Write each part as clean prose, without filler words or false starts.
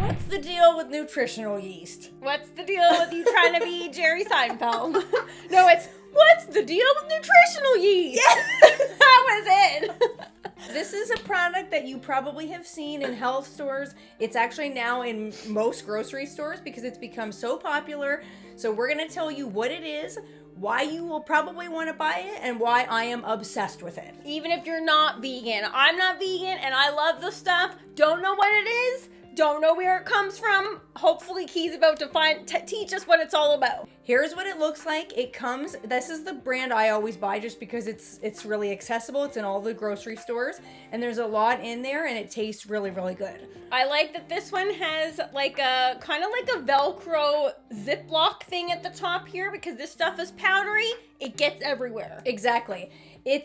What's the deal with nutritional yeast? What's the deal with you trying to be Jerry Seinfeld? No, it's what's the deal with nutritional yeast? Yeah. That was it. This is a product that you probably have seen in health stores. It's actually now in most grocery stores because it's become so popular. So we're going to tell you what it is, why you will probably want to buy it, and why I am obsessed with it. Even if you're not vegan. I'm not vegan and I love the stuff. Don't know what it is. Don't know where it comes from. Hopefully Key's about to teach us what it's all about. Here's what it looks like. This is the brand I always buy just because it's really accessible. It's in all the grocery stores and there's a lot in there and it tastes really, really good. I like that this one has like a kind of like a Velcro Ziploc thing at the top here because this stuff is powdery. It gets everywhere. Exactly.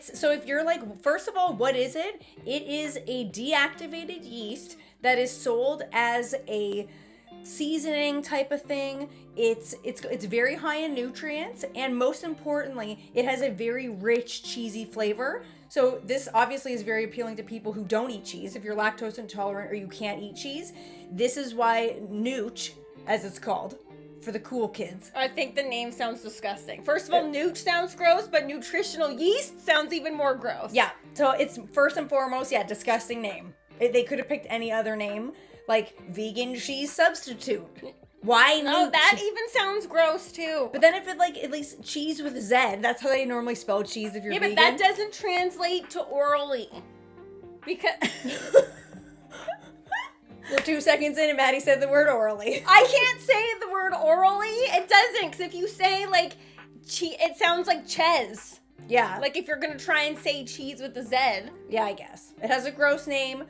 So if you're like, first of all, what is it? It is a deactivated yeast that is sold as a seasoning type of thing. It's very high in nutrients, and most importantly, it has a very rich cheesy flavor. So this obviously is very appealing to people who don't eat cheese. If you're lactose intolerant or you can't eat cheese, this is why Nooch, as it's called, for the cool kids. I think the name sounds disgusting. First of all, Nooch sounds gross, but nutritional yeast sounds even more gross. Yeah, so it's first and foremost, disgusting name. They could have picked any other name, like vegan cheese substitute. Why No, Nooch? that even sounds gross too. But then if it at least cheese with Z, that's how they normally spell cheese if you're vegan. Yeah, but that doesn't translate to orally. Because We're 2 seconds in and Maddie said the word orally. I can't say the word orally. It doesn't, because if you say like it sounds like ches. Yeah. Like if you're gonna try and say cheese with a Z. Yeah, I guess. It has a gross name,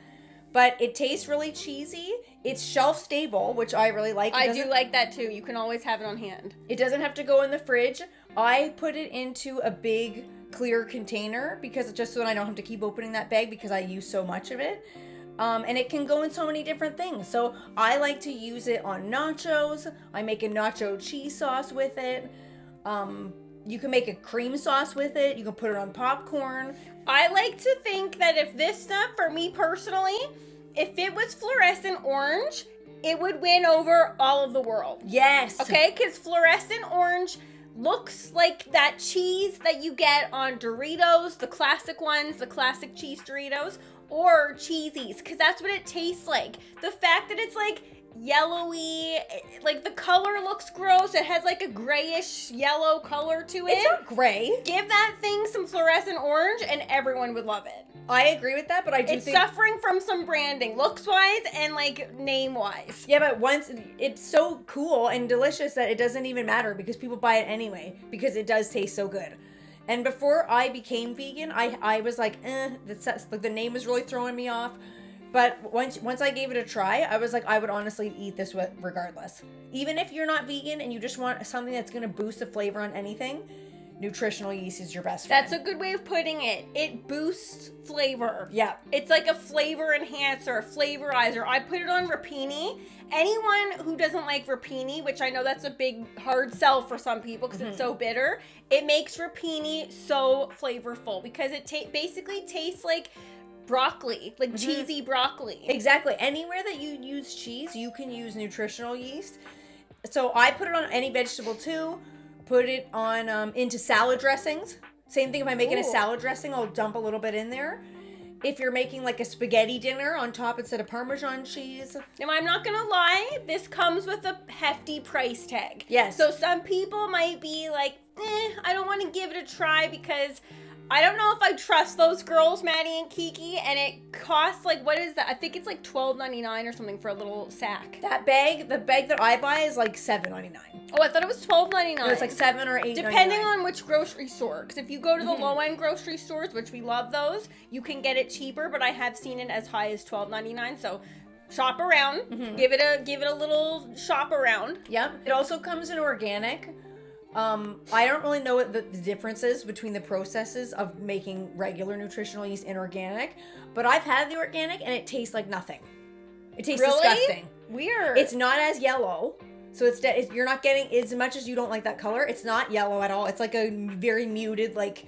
but it tastes really cheesy. It's shelf stable, which I really like. I do like that too. You can always have it on hand. It doesn't have to go in the fridge. I put it into a big clear container because just so that I don't have to keep opening that bag because I use so much of it. And it can go in so many different things. So I like to use it on nachos. I make a nacho cheese sauce with it. You can make a cream sauce with it. You can put it on popcorn. I like to think that if this stuff, for me personally, if it was fluorescent orange, it would win over all of the world. Yes. Okay, because fluorescent orange looks like that cheese that you get on Doritos, the classic ones, the classic cheese Doritos, or Cheesies, because that's what it tastes like. The fact that it's like yellowy, like the color looks gross. It has like a grayish yellow color to it. It's not gray. Give that thing some fluorescent orange and everyone would love it. I agree with that, but I do it's think... suffering from some branding, looks-wise and like name-wise. Yeah, but once it's so cool and delicious that it doesn't even matter because people buy it anyway because it does taste so good. And before I became vegan, I was like, the name was really throwing me off. But once I gave it a try, I was like, I would honestly eat this regardless. Even if you're not vegan and you just want something that's going to boost the flavor on anything, nutritional yeast is your best friend. That's a good way of putting it. It boosts flavor. Yeah. It's like a flavor enhancer, a flavorizer. I put it on rapini. Anyone who doesn't like rapini, which I know that's a big hard sell for some people because it's so bitter, it makes rapini so flavorful because it basically tastes like broccoli, like cheesy broccoli. Exactly. Anywhere that you use cheese, you can use nutritional yeast. So I put it on any vegetable too. Put it on into salad dressings. Same thing if I'm making a salad dressing, I'll dump a little bit in there. If you're making like a spaghetti dinner on top instead of Parmesan cheese. Now, I'm not going to lie, this comes with a hefty price tag. Yes. So some people might be like, I don't want to give it a try because I don't know if I trust those girls, Maddie and Kiki, and it costs like, what is that? I think it's like $12.99 or something for a little sack. The bag that I buy is like $7.99. Oh, I thought it was $12.99. No, it's like $7 or $8.99. Depending on which grocery store. Because if you go to the low-end grocery stores, which we love those, you can get it cheaper, but I have seen it as high as $12.99. So shop around. Give it a little shop around. Yep. It also comes in organic. I don't really know what the difference is between the processes of making regular nutritional yeast and organic, but I've had the organic and it tastes like nothing. It tastes disgusting. Weird. It's not as yellow, so you're not getting as much as you don't like that color. It's not yellow at all. It's like a very muted, like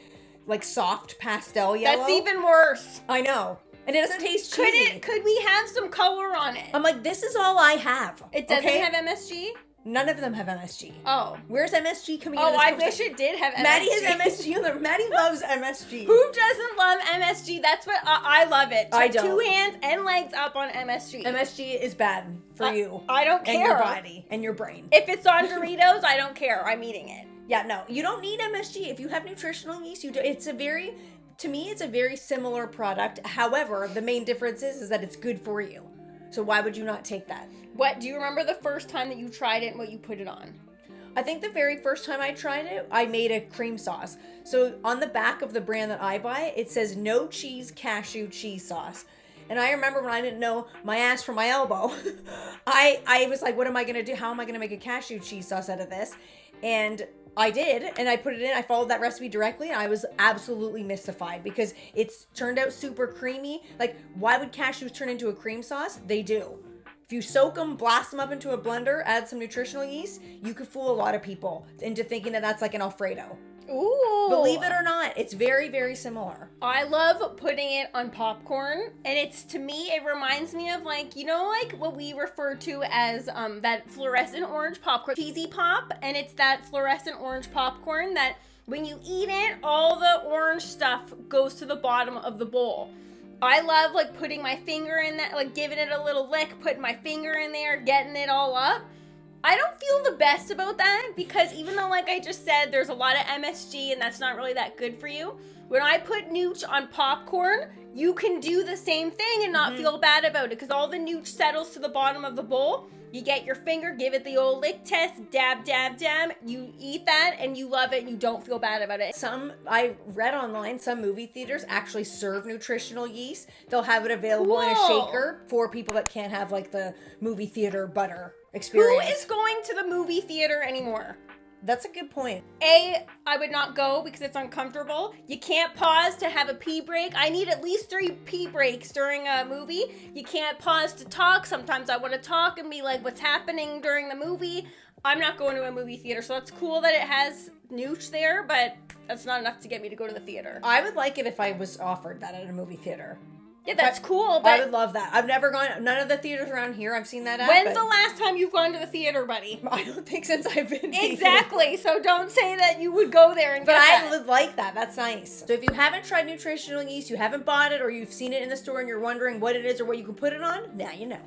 soft pastel yellow. That's even worse. I know. And it doesn't taste cheesy. Could we have some color on it? I'm like, this is all I have. It doesn't have MSG? None of them have MSG. Oh. Where's MSG coming in? Oh, I wish it did have MSG. Maddie has MSG on there. Maddie loves MSG. Who doesn't love MSG? That's what I love it. I don't. 2 hands and legs up on MSG. MSG is bad for you. I don't care. And your body and your brain. If it's on Doritos, I don't care. I'm eating it. Yeah, no, you don't need MSG. If you have nutritional yeast, you do. To me, it's a very similar product. However, the main difference is that it's good for you. So why would you not take that? What, do you remember the first time that you tried it and what you put it on? I think the very first time I tried it, I made a cream sauce. So on the back of the brand that I buy, it says no cheese cashew cheese sauce. And I remember when I didn't know my ass from my elbow, I was like, what am I going to do? How am I going to make a cashew cheese sauce out of this? And I did, and I put it in. I followed that recipe directly, and I was absolutely mystified because it's turned out super creamy. Like, why would cashews turn into a cream sauce? They do. If you soak them, blast them up into a blender, add some nutritional yeast, you could fool a lot of people into thinking that that's like an Alfredo. Ooh. Believe it or not, it's very, very similar. I love putting it on popcorn, and to me, it reminds me of like what we refer to as that fluorescent orange popcorn, cheesy pop, and it's that fluorescent orange popcorn that when you eat it, all the orange stuff goes to the bottom of the bowl. I love like putting my finger in that, like giving it a little lick, putting my finger in there, getting it all up. I don't feel the best about that because even though, like I just said, there's a lot of MSG and that's not really that good for you, when I put nooch on popcorn, you can do the same thing and not feel bad about it because all the nooch settles to the bottom of the bowl. You get your finger, give it the old lick test, dab, dab, dab. You eat that and you love it and you don't feel bad about it. I read online, some movie theaters actually serve nutritional yeast. They'll have it available in a shaker for people that can't have like the movie theater butter experience. Who is going to the movie theater anymore? That's a good point. I would not go because it's uncomfortable. You can't pause to have a pee break. I need at least 3 pee breaks during a movie. You can't pause to talk. Sometimes I want to talk and be like, what's happening during the movie? I'm not going to a movie theater, so it's cool that it has nooch there, but that's not enough to get me to go to the theater. I would like it if I was offered that at a movie theater. Yeah, that's cool, but I would love that. I've never gone, none of the theaters around here I've seen that at. When's the last time you've gone to the theater, buddy? I don't think since I've been Exactly, so don't say that you would go there and But get I that. would like that. That's nice. So if you haven't tried nutritional yeast, you haven't bought it, or you've seen it in the store and you're wondering what it is or what you can put it on, now you know.